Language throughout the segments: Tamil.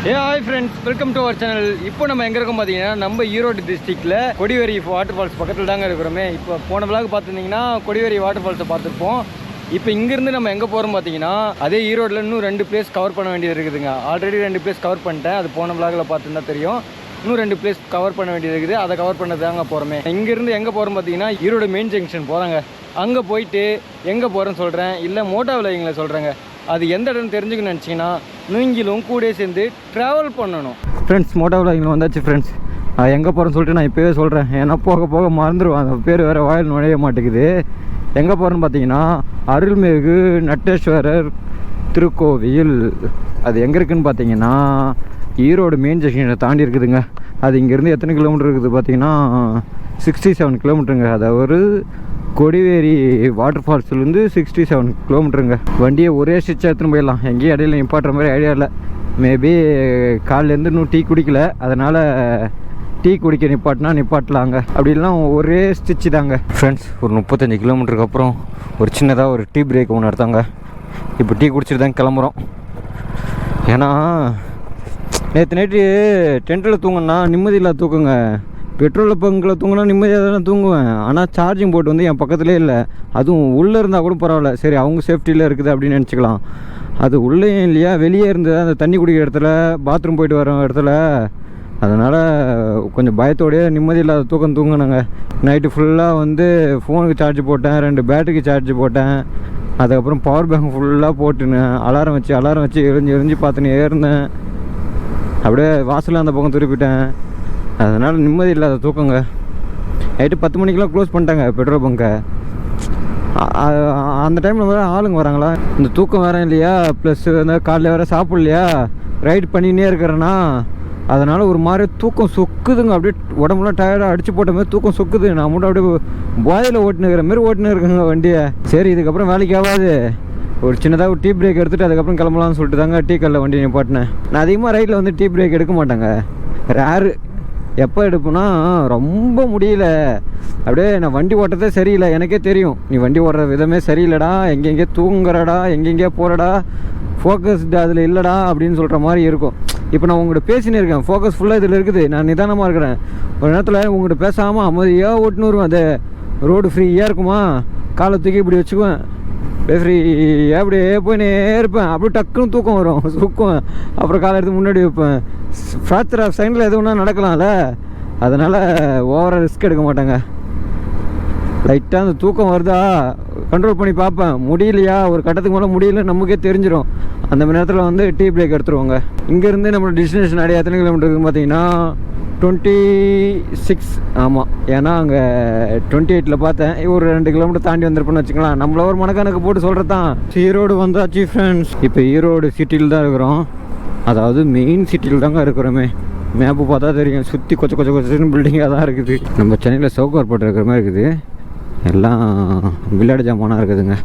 Hi friends, welcome to our channel. இப்போ நம்ம எங்கே இருக்கோம் பார்த்தீங்கன்னா, நம்ம ஈரோடு டிஸ்ட்ரிக்டில் கொடிவேரி வாட்டர் ஃபால்ஸ் பக்கத்தில் தாங்க இருக்கிறோமே. இப்போ போன விழாக்கு பார்த்துருந்தீங்கன்னா கொடிவேரி வாட்டர் ஃபால்ஸை பார்த்துருப்போம். இப்போ இங்கேருந்து நம்ம எங்கே போகிறோம் பார்த்தீங்கன்னா, அதே ஈரோடில் இன்னும் 2 பிளேஸ் கவர் பண்ண வேண்டியது இருக்குதுங்க. ஆல்ரெடி 2 பிளேஸ் கவர் பண்ணிட்டேன், அது போன விழாவில் பார்த்துருந்தா தெரியும். இன்னும் 2 பிளேஸ் கவர் பண்ண வேண்டியது இருக்குது, அதை கவர் பண்ணது தாங்க போகிறோமே. இங்கேருந்து எங்கே போகிறோம் பார்த்தீங்கன்னா, ஈரோடு மெயின் ஜங்ஷன் போகிறாங்க. அங்கே போயிட்டு எங்கே போகிறேன்னு சொல்கிறேன், இல்லை மோட்டோ விளையங்களை சொல்கிறேங்க. அது எந்த இடம்னு தெரிஞ்சுக்கணும்னு நினச்சிங்கன்னா, நீங்களும் கூட சேர்ந்து ட்ராவல் பண்ணணும். ஃப்ரெண்ட்ஸ், மோட்டோ விளையங்களை வந்தாச்சு ஃப்ரெண்ட்ஸ். எங்கே போகிறேன்னு சொல்லிட்டு நான் இப்போவே சொல்கிறேன், ஏன்னா போக போக மறந்துடுவேன். அந்த பேர் வேறு வாயில் நுழைய மாட்டேங்குது. எங்கே போகிறேன்னு பார்த்தீங்கன்னா, அருள்மிகு நட்டேஸ்வரர் திருக்கோவில். அது எங்கே இருக்குதுன்னு பார்த்தீங்கன்னா, ஈரோடு மெயின் ஜங்ஷனை தாண்டி இருக்குதுங்க. அது இங்கேருந்து எத்தனை கிலோமீட்டர் இருக்குது பார்த்தீங்கன்னா, 67 கிலோமீட்டருங்க. அதாவது கொடிவேரி வாட்டர் ஃபால்ஸ்லேருந்து 67 கிலோமீட்டருங்க. வண்டியை ஒரே ஸ்டிச்சாக எடுத்துன்னு போயிடலாம், எங்கேயும் இடையில நிப்பாட்டுற மாதிரி ஐடியா இல்லை. மேபி காலையிலேருந்து இன்னும் டீ குடிக்கல, அதனால் டீ குடிக்க நிப்பாட்டலாங்க. அப்படி இல்லைனா ஒரே ஸ்டிச்சு தாங்க ஃப்ரெண்ட்ஸ். ஒரு 35 கிலோமீட்டருக்கு அப்புறம் ஒரு சின்னதாக ஒரு டீ பிரேக் ஒன்று எடுத்தாங்க. இப்போ டீ குடிச்சிட்டு தான் கிளம்புறோம். ஏன்னா நேற்று நைட்டு டென்ட்டில் தூங்கினா நிம்மதி இல்லாத தூக்குங்க. பெட்ரோல் பங்கில் தூங்கினா நிம்மதியாக தானே தூங்குவேன். ஆனால் சார்ஜிங் போர்ட் வந்து என் பக்கத்துலேயே இல்லை. அதுவும் உள்ளே இருந்தால் கூட பரவாயில்ல, சரி அவங்க சேஃப்டியில் இருக்குது அப்படின்னு நினச்சிக்கலாம். அது உள்ளே இல்லையா, வெளியே இருந்தது அந்த தண்ணி குடிக்கிற இடத்துல, பாத்ரூம் போயிட்டு வர இடத்துல. அதனால் கொஞ்சம் பயத்தோடையே நிம்மதி இல்லாத தூங்கினாங்க. நைட்டு ஃபுல்லாக வந்து ஃபோனுக்கு சார்ஜ் போட்டேன், 2 பேட்டரிக்கு சார்ஜ் போட்டேன். அதுக்கப்புறம் பவர் பேங்க் ஃபுல்லாக போட்டுன்னு அலாரம் வச்சு எரிஞ்சு பார்த்துன்னு ஏறினேன். அப்படியே வாசலில் அந்த பக்கம் திருப்பிட்டேன். அதனால் நிம்மதி இல்லாத தூக்கங்க. நைட்டு 10 மணிக்கெலாம் க்ளோஸ் பண்ணிட்டாங்க பெட்ரோல் பங்கை. அந்த டைமில் வேறு ஆளுங்க வராங்களா, இந்த தூக்கம் வேறு இல்லையா, ப்ளஸ் வந்து காலையில் வேறு சாப்பிட்லையா, ரைட் பண்ணினே இருக்கிறேன்னா, அதனால் ஒரு மாதிரி தூக்கம் சொக்குதுங்க. அப்படியே உடம்புலாம் டயர்டாக அடித்து போட்ட மாதிரி தூக்கம் சொக்குது. நான் மட்டும் அப்படியே போதையில் ஓட்டுனுக்கிற மாதிரி ஓட்டுன்னு இருக்குங்க வண்டியை. சரி, இதுக்கப்புறம் வேலைக்கு ஆகாது, ஒரு சின்னதாக ஒரு டீ பிரேக் எடுத்துகிட்டு அதுக்கப்புறம் கிளம்பலாம்னு சொல்லிட்டு தாங்க டீ கல்லில் வண்டி நிப்பாட்டினேன். நான் அதிகமாக ரைட்டில் வந்து டீ பிரேக் எடுக்க மாட்டேங்க, ரேரு. எப்போ எடுப்பேன்னா ரொம்ப முடியல, அப்படியே நான் வண்டி ஓட்டுறதே சரியில்லை. எனக்கே தெரியும், நீ வண்டி ஓடுற விதமே சரியில்லைடா, எங்கெங்கே தூங்குறடா, எங்கெங்கே போகிறடா, ஃபோக்கஸ்டு அதில் இல்லைடா அப்படின்னு சொல்கிற மாதிரி இருக்கும். இப்போ நான் உங்கள்கிட்ட பேசினே இருக்கேன், ஃபோக்கஸ் ஃபுல்லாக இதில் இருக்குது, நான் நிதானமாக இருக்கிறேன். ஒரு நேரத்தில் உங்கள்கிட்ட பேசாமல் அமைதியாக ஓட்டுன்னு வருவேன். அது ரோடு ஃப்ரீயாக இருக்குமா, காலை தூக்கி இப்படி வச்சுக்குவேன், அப்படியே ஃப்ரீயாக அப்படியே போயினே இருப்பேன். அப்படியே டக்குன்னு தூக்கம் வரும், சுக்குவேன். அப்புறம் காலை எடுத்து முன்னாடி வைப்பேன். ஃப்ராக்சர் ஆஃப் சைனில் எது ஒன்றா நடக்கலாம்ல, அதனால் ஓவராக ரிஸ்க் எடுக்க மாட்டேங்க. லைட்டாக அந்த தூக்கம் வருதா கண்ட்ரோல் பண்ணி பார்ப்பேன். முடியலையா, ஒரு கட்டத்துக்கு மேலே முடியல நமக்கே தெரிஞ்சிடும். அந்த மணி நேரத்தில் வந்து டீ பிரேக் எடுத்துருவாங்க. இங்கேருந்து நம்ம டெஸ்டினேஷன் அடைய எத்தனை கிலோமீட்டர் இருக்குன்னு பார்த்தீங்கன்னா 26. ஆமாம், ஏன்னா அங்கே 28 பார்த்தேன். ஒரு 2 கிலோமீட்டர் தாண்டி வந்திருப்போன்னு வச்சுக்கலாம். நம்மள ஒரு மணக்கணக்கு போட்டு சொல்கிறது தான். ஈரோடு வந்தாச்சு ஃப்ரெண்ட்ஸ். இப்போ ஈரோடு சிட்டியில் தான் இருக்கிறோம், அதாவது மெயின் சிட்டியில் தாங்க இருக்கிறோமே. மேப்பு பார்த்தா தெரியும், சுற்றி கொச்சன்னு பில்டிங்காக தான் இருக்குது. நம்ம சென்னையில் சவுகார்பேட்டை இருக்கிற மாதிரி இருக்குது. எல்லாம் விளையாட்டு ஜாமானாக இருக்குதுங்க.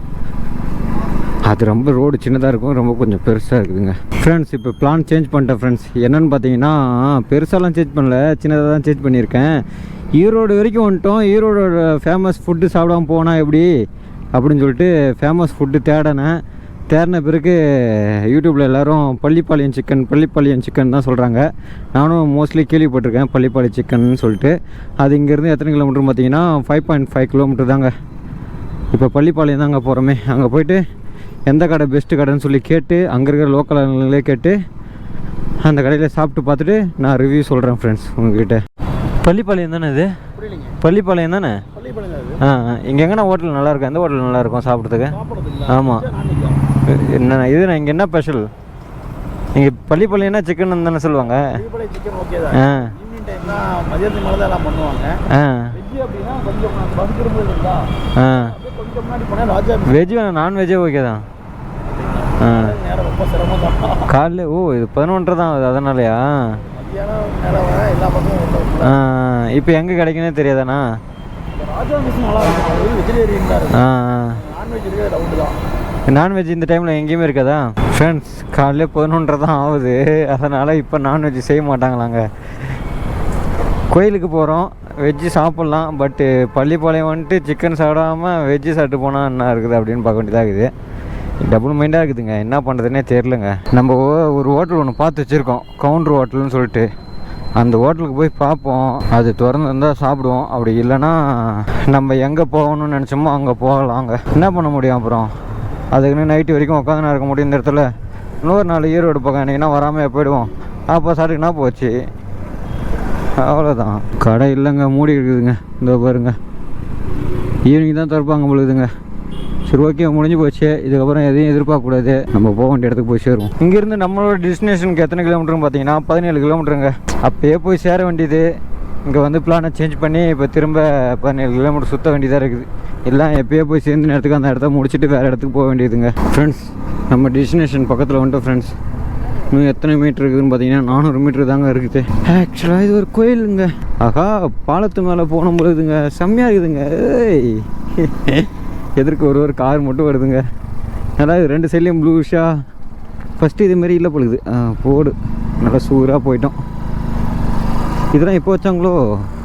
அது ரொம்ப ரோடு சின்னதாக இருக்கும், ரொம்ப கொஞ்சம் பெருசாக இருக்குதுங்க ஃப்ரெண்ட்ஸ். இப்போ பிளான் சேஞ்ச் பண்ணிட்டேன் ஃப்ரெண்ட்ஸ். என்னென்னு பார்த்தீங்கன்னா, பெருசாலாம் சேஞ்ச் பண்ணல, சின்னதாக தான் சேஞ்ச் பண்ணியிருக்கேன். ஈரோடு வரைக்கும் வந்துட்டோம். ஈரோடோட ஃபேமஸ் ஃபுட்டு சாப்பிடாமல் போனால் எப்படி அப்படின்னு சொல்லிட்டு ஃபேமஸ் ஃபுட்டு தேடின பிறகு யூடியூப்பில் எல்லோரும் பள்ளிப்பாளையம் சிக்கன் தான் சொல்கிறாங்க. நானும் மோஸ்ட்லி கேள்விப்பட்டிருக்கேன் பள்ளிப்பாளையம் சிக்கன் சொல்லிட்டு. அது இங்கேருந்து எத்தனை கிலோமீட்டர் பார்த்தீங்கன்னா 5.5 கிலோமீட்டர் தாங்க. இப்போ பள்ளிப்பாளையம் தாங்க போகிறோமே. அங்கே போய்ட்டு எந்த கடை பெஸ்ட்டு கடைன்னு சொல்லி கேட்டு, அங்கே இருக்கிற லோக்கல்களே கேட்டு அந்த கடையில் சாப்பிட்டு பார்த்துட்டு நான் ரிவ்யூ சொல்கிறேன் ஃப்ரெண்ட்ஸ் உங்ககிட்ட. பள்ளிப்பாளையம் தானே இது? பள்ளிப்பாளையம் தானே? இங்கே எங்கன்னா ஹோட்டல் நல்லாயிருக்கும்? எந்த ஹோட்டல் நல்லாயிருக்கும் சாப்பிட்றதுக்கு? ஆமாம், என்ன இது இங்கே என்ன ஸ்பெஷல்? இங்கே பள்ளிப்பாளையம்னா சிக்கன் தானே சொல்லுவாங்க. வெஜ் வேணாம், நான்வெஜ்ஜே ஓகே தான். காலையில் இது 11:30 தான் ஆகுது, அதனாலயா? இப்போ எங்கே கிடைக்குன்னே தெரியாதாண்ணா? நான்வெஜ் இந்த டைமில் எங்கேயுமே இருக்காதா ஃப்ரெண்ட்ஸ்? காலையில் 11:30 தான் ஆகுது, அதனால் இப்போ நான்வெஜ் செய்ய மாட்டாங்களாங்க. கோயிலுக்கு போகிறோம், வெஜ்ஜு சாப்பிட்லாம். பட்டு பள்ளிப்பாளையம் வந்துட்டு சிக்கன் சாப்பிடாமல் வெஜ்ஜு சாப்பிட்டு போனால் என்ன இருக்குது அப்படின்னு பார்க்க வேண்டியதாக இருக்குது. டபுள் மைண்டாக இருக்குதுங்க, என்ன பண்ணுறதுனே தெரிலங்க. நம்ம ஒரு ஹோட்டல் ஒன்று பார்த்து வச்சுருக்கோம், கவுண்டர் ஹோட்டல்னு சொல்லிட்டு. அந்த ஹோட்டலுக்கு போய் பார்ப்போம், அது திறந்துருந்தால் சாப்பிடுவோம். அப்படி இல்லைன்னா நம்ம எங்கே போகணும்னு நினச்சோமோ அங்கே போகலாங்க. என்ன பண்ண முடியும் அப்புறம்? அதுக்குன்னு நைட்டு வரைக்கும் உட்காந்து இருக்க முடியும் இந்த இடத்துல. இன்னொரு நாள் ஈரோடு பக்கம் என்னைக்குன்னா வராமல் போயிடுவோம். அப்போ சாப்பிட்டுக்குன்னா போச்சு, அவ்வளோதான். கடை இல்லைங்க, மூடி இருக்குதுங்க. இந்த பாருங்க, ஈவினிங் தான் திறப்பாங்க பொழுதுங்க. சரி, ஓகே, முடிஞ்சு போச்சு. இதுக்கப்புறம் எதையும் எதிர்பார்க்கக்கூடாது, நம்ம போக வேண்டிய இடத்துக்கு போய் சேருவோம். இங்கேருந்து நம்மளோட டெஸ்டினேஷனுக்கு எத்தனை கிலோமீட்டர்னு பார்த்தீங்கன்னா 17 கிலோமீட்டருங்க. அப்போயே போய் சேர வேண்டியது. இங்கே வந்து பிளானை சேஞ்ச் பண்ணி இப்போ திரும்ப 17 கிலோமீட்டர் சுற்ற வேண்டியதாக இருக்குது. எல்லாம் எப்போயே போய் சேர்ந்த நேரத்துக்கு அந்த இடத்த முடிச்சுட்டு வேறு இடத்துக்கு போக வேண்டியதுங்க. ஃப்ரெண்ட்ஸ், நம்ம டெஸ்டினேஷன் பக்கத்தில் வந்துட்டோம் ஃப்ரெண்ட்ஸ். இன்னும் எத்தனை மீட்ரு இருக்குதுன்னு பார்த்தீங்கன்னா 400 மீட்ரு தாங்க இருக்குது. ஆக்சுவலாக இது ஒரு கோயிலுங்க. ஆகா, பாலத்து மேலே போன பொழுதுங்க செம்மையாக இருக்குதுங்க. எதற்கு ஒரு கார் மட்டும் வருதுங்க. நல்லா இது 2 சைட்லேயும் ப்ளூஷா. ஃபஸ்ட்டு இதுமாரி இல்லை பொழுது போடு, நல்லா சூறாக போயிட்டோம். இதெல்லாம் எப்போ வச்சாங்களோ,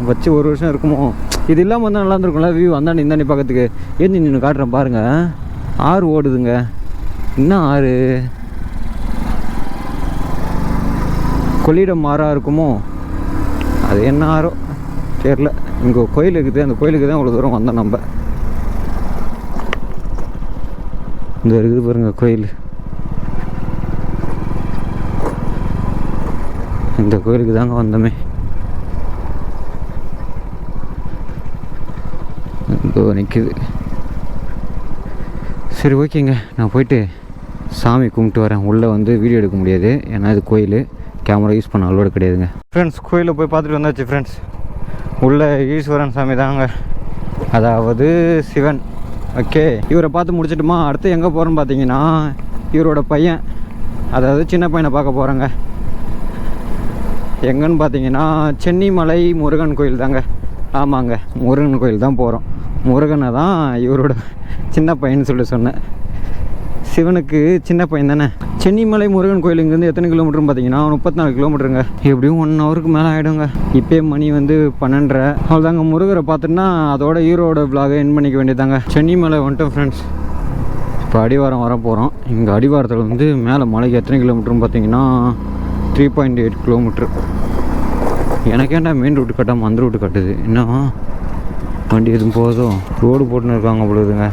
வச்சு 1 வருஷம் இருக்குமோ. இது இல்லாமல் வந்தால் நல்லா இருந்திருக்கும்ல. வியூ அந்தாண்டி இந்தாண்டி பார்க்கறதுக்கு. ஏன் நின்று காட்டுறேன் பாருங்கள், ஆறு ஓடுதுங்க. இன்னும் ஆறு கொள்ளிடம் ஆறாக இருக்குமோ, அது என்ன ஆறோ தெரியல. இங்கே கோயில் இருக்குது, அந்த கோயிலுக்கு தான் இவ்வளோ தூரம் வந்தோம் நம்ம. இந்த இருக்குது பாருங்க கோயில். இந்த கோயிலுக்கு தாங்க வந்தோமே. இதோ நிற்குது. சரி, ஓகேங்க, நான் போயிட்டு சாமி கும்பிட்டு வரேன். உள்ளே வந்து வீடியோ எடுக்க முடியாது, ஏன்னா இது கோயில், கேமரா யூஸ் பண்ண அலோடு கிடையாதுங்க. ஃப்ரெண்ட்ஸ், கோயிலில் போய் பார்த்துட்டு வந்தாச்சு ஃப்ரெண்ட்ஸ். உள்ளே ஈஸ்வரன் சாமி தாங்க, அதாவது சிவன். ஓகே, இவரை பார்த்து முடிச்சிட்டுமா அடுத்து எங்கே போகிறோன்னு பார்த்தீங்கன்னா இவரோட பையன், அதாவது சின்ன பையனை பார்க்க போகிறேங்க. எங்கன்னு பார்த்தீங்கன்னா சென்னிமலை முருகன் கோயில் தாங்க. ஆமாங்க, முருகன் கோயில் தான் போகிறோம். முருகனை தான் இவரோட சின்ன பையன்னு சொல்லி சொன்னேன். சிவனுக்கு சின்ன பையன் தானே. சென்னிமலை முருகன் கோயில் இங்கேருந்து எத்தனை கிலோமீட்டர்னு பார்த்தீங்கன்னா 34 கிலோமீட்டருங்க. எப்படியும் 1 ஹவருக்கு மேலே ஆகிடுங்க. இப்போயே மணி வந்து 12:30. அவ்வளோதாங்க. முருகரை பார்த்துட்டுனா அதோட ஈரோட விலாகை என் பண்ணிக்க வேண்டியதாங்க. சென்னிமலை வந்துட்டோம் ஃப்ரெண்ட்ஸ். இப்போ அடிவாரம் வர போகிறோம். இங்கே அடிவாரத்தில் வந்து மேலே மலைக்கு எத்தனை கிலோமீட்டர்னு பார்த்தீங்கன்னா 3.8 கிலோமீட்ரு. எனக்கேண்டா மெயின் ரூட்டு கட்டாமல் அந்த ரூட்டு கட்டுது. என்ன வண்டி எதுவும் போதும், ரோடு போட்டுன்னு இருக்காங்க பொழுதுங்க.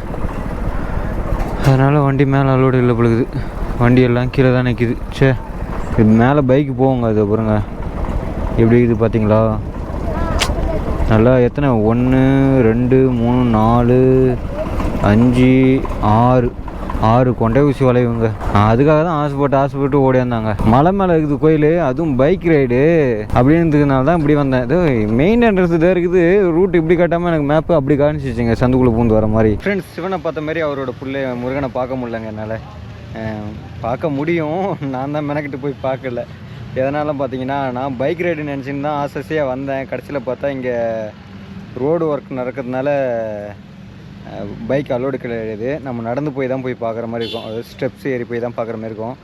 அதனால் வண்டி மேலே அலோடு இல்லை பொழுது. வண்டி எல்லாம் கீழே தான் நிற்கிது. சே, இது மேலே பைக்கு போங்க. அது பாருங்க எப்படி இருக்குது பார்த்தீங்களா? நல்லா எத்தனை 1 2 3 4 5 6 கொண்டை ஊசி வளைவுங்க. அதுக்காக தான் ஆசைப்பட்டு ஓடியாந்தாங்க. மலை மேலே இருக்குது கோயில், அதுவும் பைக் ரைடு அப்படின்றதுனால தான் இப்படி வந்தேன். இது மெயின் என்ட்ரன்ஸ் இதாக இருக்குது, ரூட் இப்படி காட்டாமல் எனக்கு மேப்பு அப்படி காமிச்சிச்சிங்க, சந்துக்குள்ளே பூந்து வர மாதிரி. ஃப்ரெண்ட்ஸ், சிவனை பார்த்த மாதிரி அவரோட பிள்ளை முருகனை பார்க்க முடியலங்க என்னால். பார்க்க முடியும், நான் தான் மெனக்கிட்டு போய் பார்க்கல. எதனால பார்த்தீங்கன்னா நான் பைக் ரைடு நினச்சின்னு தான் ஆசையாக வந்தேன். கடைசியில் பார்த்தா இங்கே ரோடு ஒர்க் நடக்கிறதுனால பைக் அலோடு கிடையாது. நம்ம நடந்து போய் தான் போய் பார்க்குற மாதிரி இருக்கும். அதாவது ஸ்டெப்ஸ் ஏறி போய் தான் பார்க்குற மாதிரி இருக்கும்.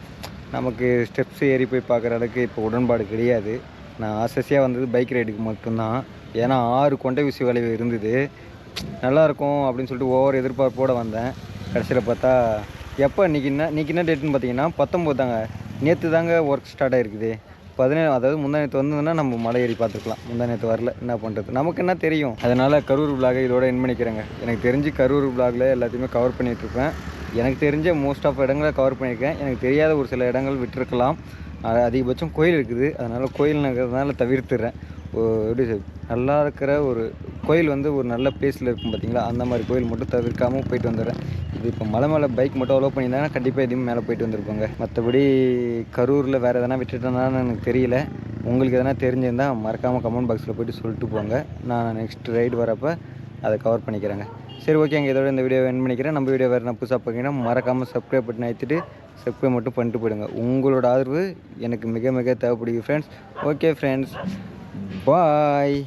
நமக்கு ஸ்டெப்ஸ் ஏறி போய் பார்க்குற அளவுக்கு இப்போ உடன்பாடு கிடையாது. நான் ஆசையாக வந்தது பைக் ரைடுக்கு மட்டும்தான். ஏன்னா 6 கொண்டை ஊசி வளைவு இருந்தது, நல்லாயிருக்கும் அப்படின்னு சொல்லிட்டு ஒவ்வொரு எதிர்பார்ப்போடு வந்தேன். கடைசியில் பார்த்தா எப்போ இன்றைக்கி என்ன டேட்டுன்னு பார்த்தீங்கன்னா 19 தாங்க. நேற்று தாங்க ஒர்க் ஸ்டார்ட் ஆகிருக்குது. 17, அதாவது முந்தானத்து வந்ததுன்னா நம்ம மலை ஏறி பார்த்துருக்கலாம். முந்தானத்து வரல, என்ன பண்ணுறது, நமக்கு என்ன தெரியும். அதனால் கரூர் விலாகை இதோட என் பண்ணிக்கிறேங்க. எனக்கு தெரிஞ்சு கரூர் விலாகில் எல்லாத்தையுமே கவர் பண்ணிகிட்ருப்பேன். எனக்கு தெரிஞ்ச மோஸ்ட் ஆஃப் இடங்களை கவர் பண்ணியிருக்கேன். எனக்கு தெரியாத ஒரு சில இடங்கள் விட்டுருக்கலாம். அதிகபட்சம் கோயில் இருக்குது, அதனால் கோயில் நகர்றதுனால தவிர்த்துறேன். எப்படி நல்லா இருக்கிற ஒரு கோயில் வந்து ஒரு நல்ல பிளேஸில் இருக்கும் பார்த்தீங்களா, அந்த மாதிரி கோயில் மட்டும் தவிர்க்காமல் போயிட்டு வந்துடுறேன். இது இப்போ மலை மேலே பைக் மட்டும் அலோவ் பண்ணியிருந்தாங்கன்னா கண்டிப்பாக எதுவும் மேலே போயிட்டு வந்திருப்பாங்க. மற்றபடி கரூரில் வேறு எதனா விட்டுட்டேனான்னு எனக்கு தெரியல. உங்களுக்கு எதனா தெரிஞ்சிருந்தால் மறக்காமல் கமெண்ட் பாக்ஸில் போய்ட்டு சொல்லிட்டு போங்க. நான் நெக்ஸ்ட் ரைடு வரப்போ அதை கவர் பண்ணிக்கிறேங்க. சரி, ஓகேங்க, இதோட இந்த வீடியோவை என் பண்ணிக்கிறேன். நம்ம வீடியோ வேறு நான் புதுசாக பார்த்தீங்கன்னா மறக்காமல் சப்ஸ்கிரைப் பட்டன் அழுத்திட்டு சப்ஸ்கிரைப் மட்டும் பண்ணிட்டு போயிடுங்க. உங்களோட ஆதரவு எனக்கு மிக மிக தேவைப்படுது ஃப்ரெண்ட்ஸ். ஓகே ஃப்ரெண்ட்ஸ், பாய்.